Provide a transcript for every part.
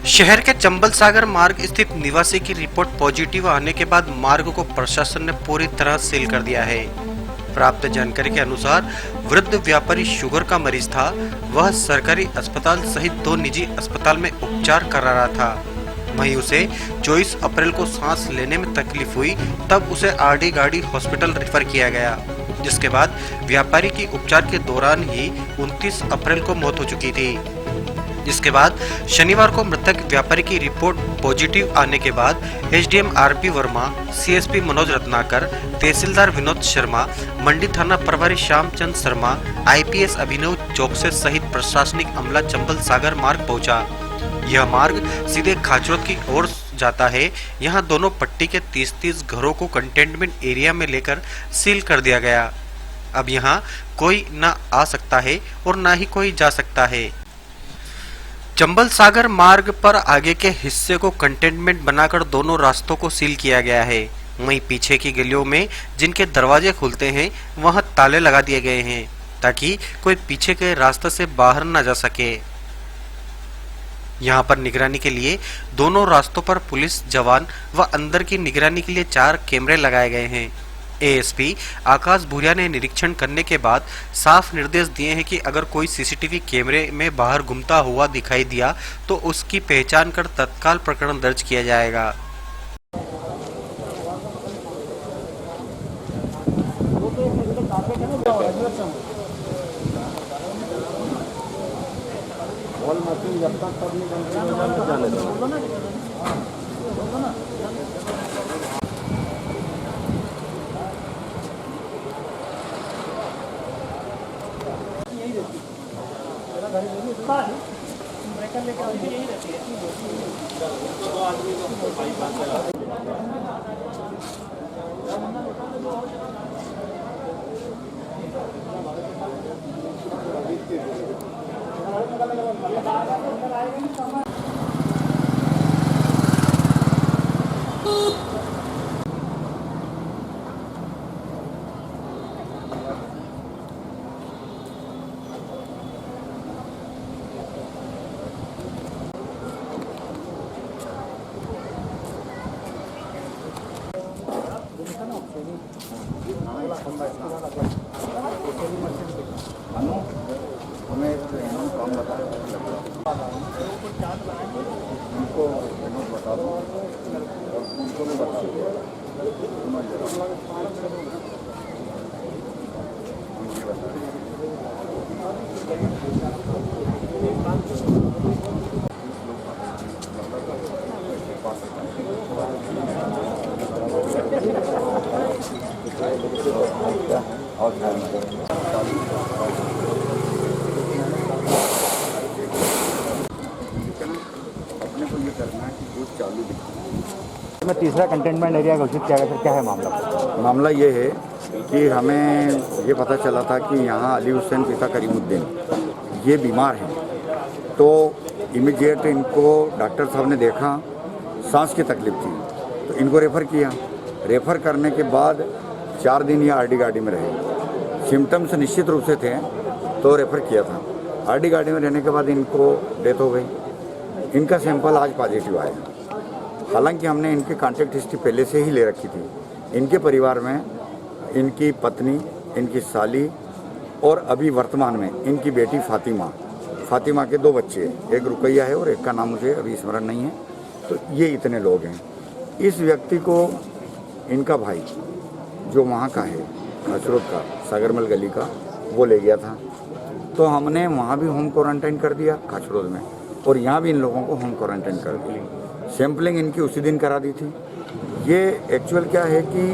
शहर के चंबल सागर मार्ग स्थित निवासी की रिपोर्ट पॉजिटिव आने के बाद मार्ग को प्रशासन ने पूरी तरह सील कर दिया है। प्राप्त जानकारी के अनुसार वृद्ध व्यापारी शुगर का मरीज था। वह सरकारी अस्पताल सहित 2 निजी अस्पताल में उपचार करा रहा था। वहीं उसे 24 अप्रैल को सांस लेने में तकलीफ हुई, तब उसे आरडी गाड़ी हॉस्पिटल रेफर किया गया, जिसके बाद व्यापारी की उपचार के दौरान ही 29 अप्रैल को मौत हो चुकी थी। जिसके बाद शनिवार को मृतक व्यापारी की रिपोर्ट पॉजिटिव आने के बाद SDM R P Verma, CSP Manoj Ratnakar, tehsildar Vinod Sharma, मंडी थाना प्रभारी श्यामचंद शर्मा, आईपीएस अभिनव चौकसे सहित प्रशासनिक अमला चंबल सागर मार्ग पहुंचा। यह मार्ग सीधे खाचरोद की ओर जाता है। यहाँ दोनों पट्टी के 30-30 घरों को कंटेनमेंट एरिया में लेकर सील कर दिया गया। अब यहाँ कोई न आ सकता है और न ही कोई जा सकता है। चंबल सागर मार्ग पर आगे के हिस्से को कंटेनमेंट बनाकर दोनों रास्तों को सील किया गया है। वहीं पीछे की गलियों में जिनके दरवाजे खुलते हैं वहां ताले लगा दिए गए हैं, ताकि कोई पीछे के रास्ते से बाहर न जा सके। यहां पर निगरानी के लिए दोनों रास्तों पर पुलिस जवान व अंदर की निगरानी के लिए 4 कैमरे लगाए गए हैं। एएसपी आकाश भूरिया ने निरीक्षण करने के बाद साफ निर्देश दिए हैं कि अगर कोई सीसीटीवी कैमरे में बाहर घूमता हुआ दिखाई दिया तो उसकी पहचान कर तत्काल प्रकरण दर्ज किया जाएगा। ब्रेकर लेकर यही रहती है। उनको बता दो और उनको भी बता दो। में तीसरा कंटेनमेंट एरिया घोषित किया गया सर, क्या है मामला? मामला ये है कि हमें ये पता चला था कि यहाँ अली हुसैन पिता करीमुद्दीन ये बीमार हैं, तो इमीडिएट इनको डॉक्टर साहब ने देखा, सांस की तकलीफ थी तो इनको रेफ़र किया। रेफ़र करने के बाद 4 दिन ये आरडी गाड़ी में रहे। सिम्टम्स निश्चित रूप से थे तो रेफ़र किया था। आरडी गाड़ी में रहने के बाद इनको डेथ हो गई। इनका सैंपल आज पॉजिटिव आया। हालांकि हमने इनकी कॉन्टैक्ट हिस्ट्री पहले से ही ले रखी थी। इनके परिवार में इनकी पत्नी, इनकी साली और अभी वर्तमान में इनकी बेटी फातिमा के 2 बच्चे, एक रुकैया है और एक का नाम मुझे अभी स्मरण नहीं है। तो ये इतने लोग हैं। इस व्यक्ति को इनका भाई जो वहाँ का है, खाचरोद का, सागरमल गली का, वो ले गया था। तो हमने वहाँ भी होम क्वारंटाइन कर दिया खाचरोद में, और यहाँ भी इन लोगों को होम क्वारंटाइन कर दिया। सैम्पलिंग इनकी उसी दिन करा दी थी। ये एक्चुअल क्या है कि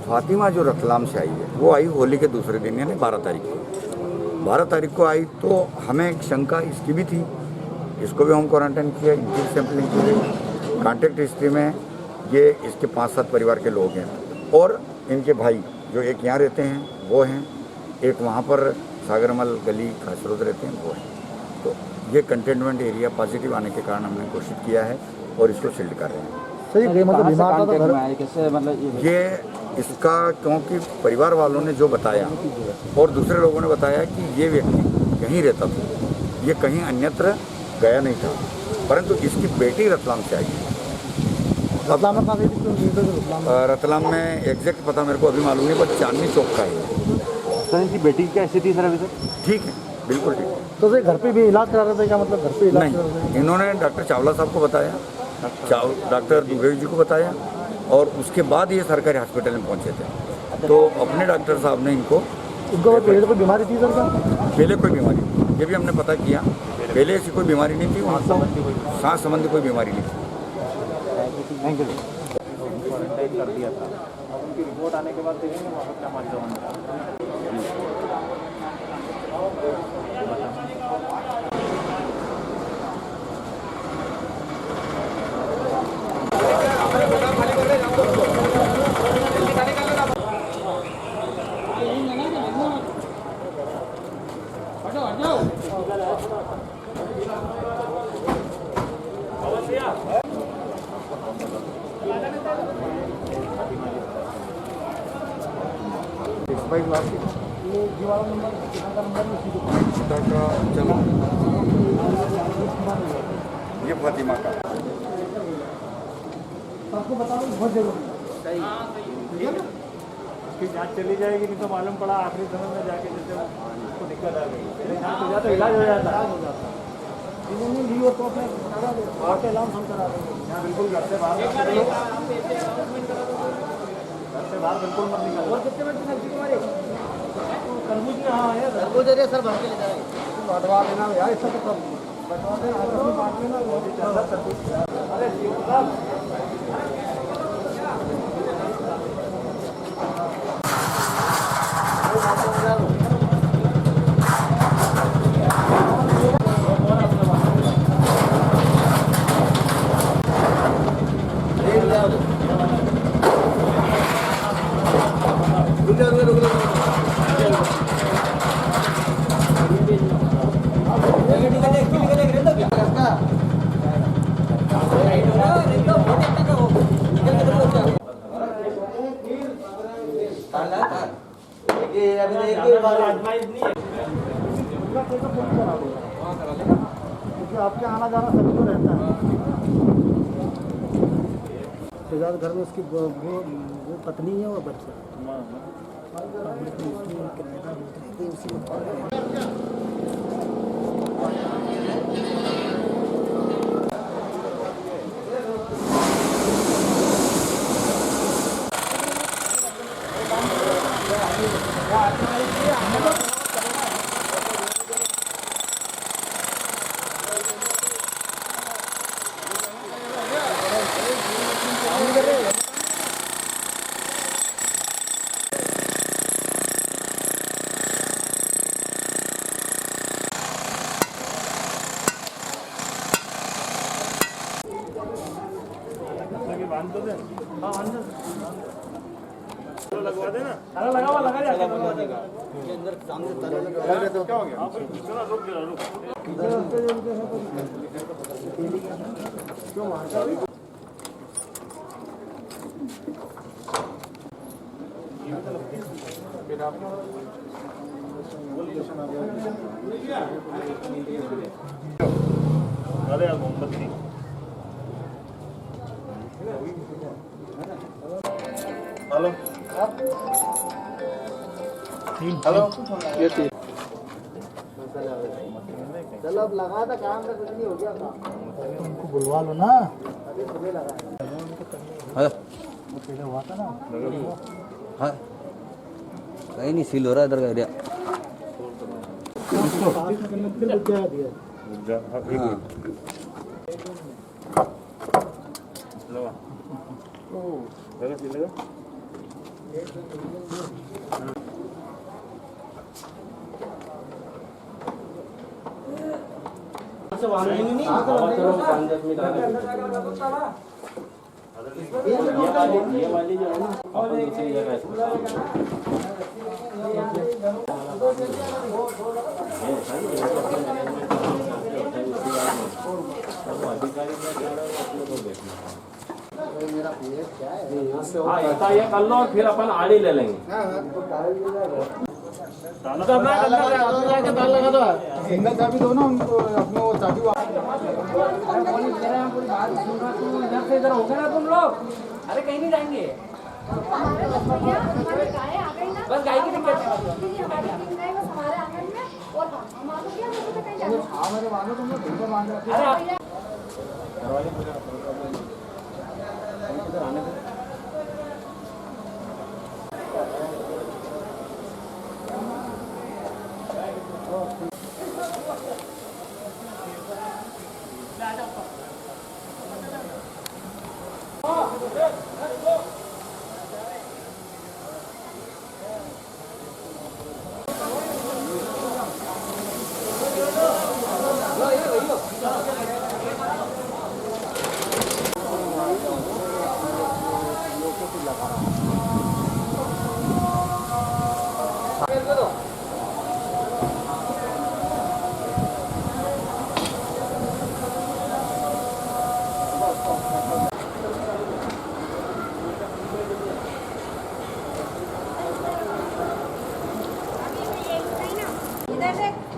फातिमा जो रतलाम से आई है, वो आई होली के दूसरे दिन यानी 12 तारीख को। 12 तारीख को आई तो हमें एक शंका इसकी भी थी, इसको भी होम क्वारंटाइन किया, इनकी सैम्पलिंग की गई। कॉन्टैक्ट हिस्ट्री में ये इसके 5-7 परिवार के लोग हैं, और इनके भाई जो एक यहाँ रहते हैं वो हैं, एक वहाँ पर सागरमल गली खाचरोद रहते हैं वो हैं। तो ये कंटेनमेंट एरिया पॉजिटिव आने के कारण हमने घोषित किया है और इसको सील्ड कर रहे हैं। सही मतलब बीमार कैसे, मतलब ये इसका क्योंकि परिवार वालों ने जो बताया और दूसरे लोगों ने बताया कि ये व्यक्ति यहीं रहता था, ये कहीं अन्यत्र गया नहीं था। परंतु इसकी बेटी रतलाम से आई है। रतलाम में कहाँ गई थी? रतलाम में एग्जैक्ट पता मेरे को अभी मालूम नहीं, पर चांदनी चौक का है। सर इनकी बेटी की क्या स्थिति सर अभी सर? ठीक है, बिल्कुल ठीक है। तो सर घर पे भी इलाज करा रहे थे क्या? मतलब घर पे इलाज करा रहे नहीं, इन्होंने डॉक्टर चावला साहब को बताया, डॉक्टर दुबे जी को बताया, और उसके बाद ये सरकारी हॉस्पिटल में पहुंचे थे। तो अपने डॉक्टर साहब ने इनको इनको पहले कोई बीमारी थी सर क्या? पहले कोई बीमारी नहीं, ये भी हमने पता किया, पहले ऐसी कोई बीमारी नहीं थी, सांस संबंधी कोई बीमारी नहीं थी। Thank you. क्वारंटाइन कर दिया था, अब उनकी रिपोर्ट आने के बाद देखेंगे वहाँ पर क्या मामला होता है। ये फातिमा का आपको बता दो बहुत जरूरी उसकी जांच चली जाएगी, नहीं तो मालूम पड़ा आखिरी समय में जाके जैसे उसको दिक्कत आ गई, जांच हो जाता इलाज हो जाता नहीं ली हो तो अपने बाहर के अलाउंस हम करा देंगे। यहाँ बिल्कुल घर से बाहर बिल्कुल मत निकलो। और कितने मिनट सब्जी तुम्हारी तरबूज में? हाँ है तरबूज है सर, भर के ले जाएंगे, बटवा देना यार, इसका तो बटवा देना, बांट लेना। अरे आपके आना जाना सभी को रहता है। फिलहाल घर में उसकी वो पत्नी है और बच्चा उसी में। लगवा देना, लगा दिया अंदर सामने तो क्या हो गया? क्यों मारता अरे यार मोमबत्ती हेलो हेलो ये तीन चलो अब लगा था काम का कुछ नहीं हो गया था, उनको बुलवा लो ना। अभी सुबह लगा है वो पहले हुआ था ना। हाँ कहीं नहीं सील हो रहा इधर का एरिया। ये वाली जो है ना अपन दूसरी जगह हाँ ये कर लो और फिर अपन आड़ी ले लेंगे। सिंगल चाबी दो ना उनको, अपने वो चाबी इधर से इधर हो गए ना तुम लोग। अरे कहीं नहीं जाएंगे, बस गाय की दिक्कत है। हमारे मानो तुम लोग ढूंढे मान रहे अरे आप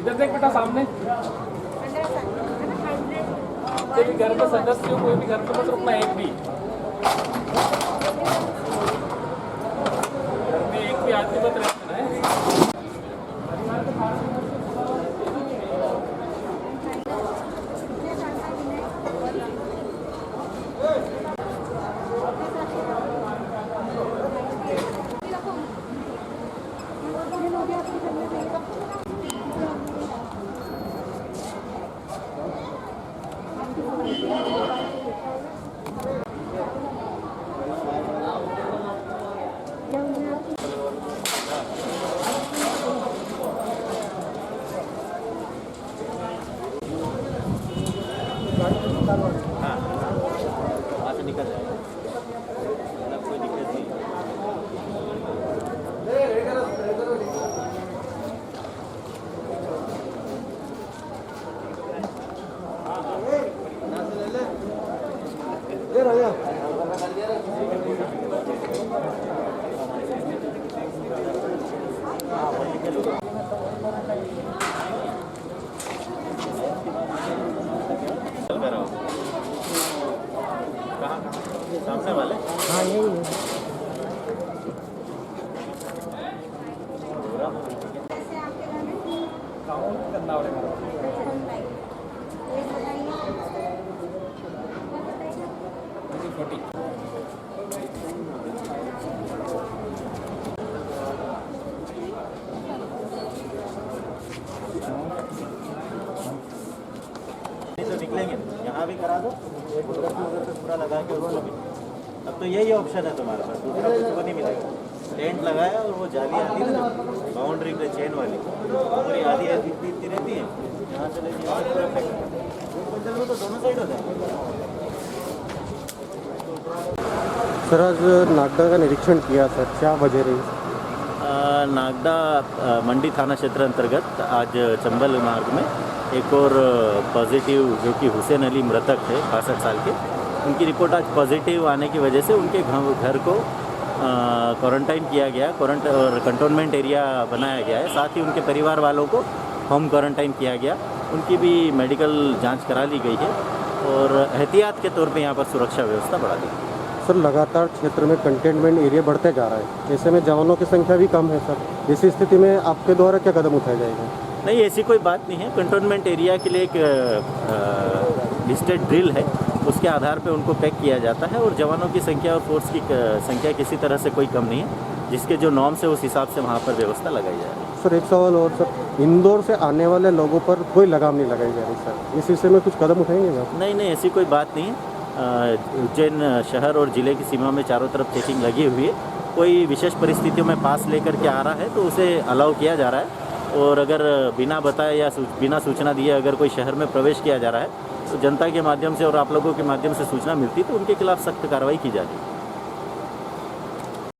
इधर देख बेटा सामने। तेरे घर में सदस्य हो, कोई भी घर में मत रुकना एक भी। घर में एक भी आदमी मत रहना है। वहाँ से निकल जाएगा, मतलब कोई दिक्कत नहीं। सामने वाले हाँ यही है। करना पड़ेगा। तो निकलेंगे, यहाँ भी करा दो, उधर से पूरा लगा के उसको भी। अब तो यही ऑप्शन है तुम्हारे पास, दूसरा कुछ को नहीं मिलेगा। टेंट लगाया और वो जाली आती है ना बाउंड्री पे चेन वाली, पूरी आधी आधी इतनी रहती है, यहाँ से लेके यहाँ पूरा पैक तो दोनों साइड हो जाए। सर आज नागदा का निरीक्षण किया सर, क्या वजह रही? नागदा मंडी थाना क्षेत्र अंतर्गत आज चंबल मार्ग में एक और पॉजिटिव, जो कि हुसैन अली मृतक थे 62 साल के, उनकी रिपोर्ट आज पॉजिटिव आने की वजह से उनके घर को क्वारंटाइन किया गया, और कंटोनमेंट एरिया बनाया गया है। साथ ही उनके परिवार वालों को होम क्वारंटाइन किया गया, उनकी भी मेडिकल जांच करा ली गई है और एहतियात के तौर पे यहाँ पर सुरक्षा व्यवस्था बढ़ा दी गई। सर लगातार क्षेत्र में कंटेनमेंट एरिया बढ़ते जा रहा है, ऐसे में जवानों की संख्या भी कम है सर, ऐसी स्थिति में आपके द्वारा क्या कदम उठाया जाएगा? नहीं, ऐसी कोई बात नहीं है। कंटोनमेंट एरिया के लिए एक लिस्टेड ड्रिल है, उसके आधार पे उनको पैक किया जाता है और जवानों की संख्या और फोर्स की संख्या किसी तरह से कोई कम नहीं है, जिसके जो नॉर्म्स है उस हिसाब से वहाँ पर व्यवस्था लगाई जा रही है। सर एक सवाल और सर, इंदौर से आने वाले लोगों पर कोई लगाम नहीं लगाई जा रही सर, इस विषय में कुछ कदम उठाएंगे आप? नहीं, ऐसी कोई बात नहीं है। उज्जैन शहर और ज़िले की सीमा में चारों तरफ चेकिंग लगी हुई है। कोई विशेष परिस्थितियों में पास लेकर के आ रहा है तो उसे अलाउ किया जा रहा है, और अगर बिना बताए या बिना सूचना दिए अगर कोई शहर में प्रवेश किया जा रहा है तो जनता के माध्यम से और आप लोगों के माध्यम से सूचना मिलती तो उनके खिलाफ सख्त कार्रवाई की जाती है।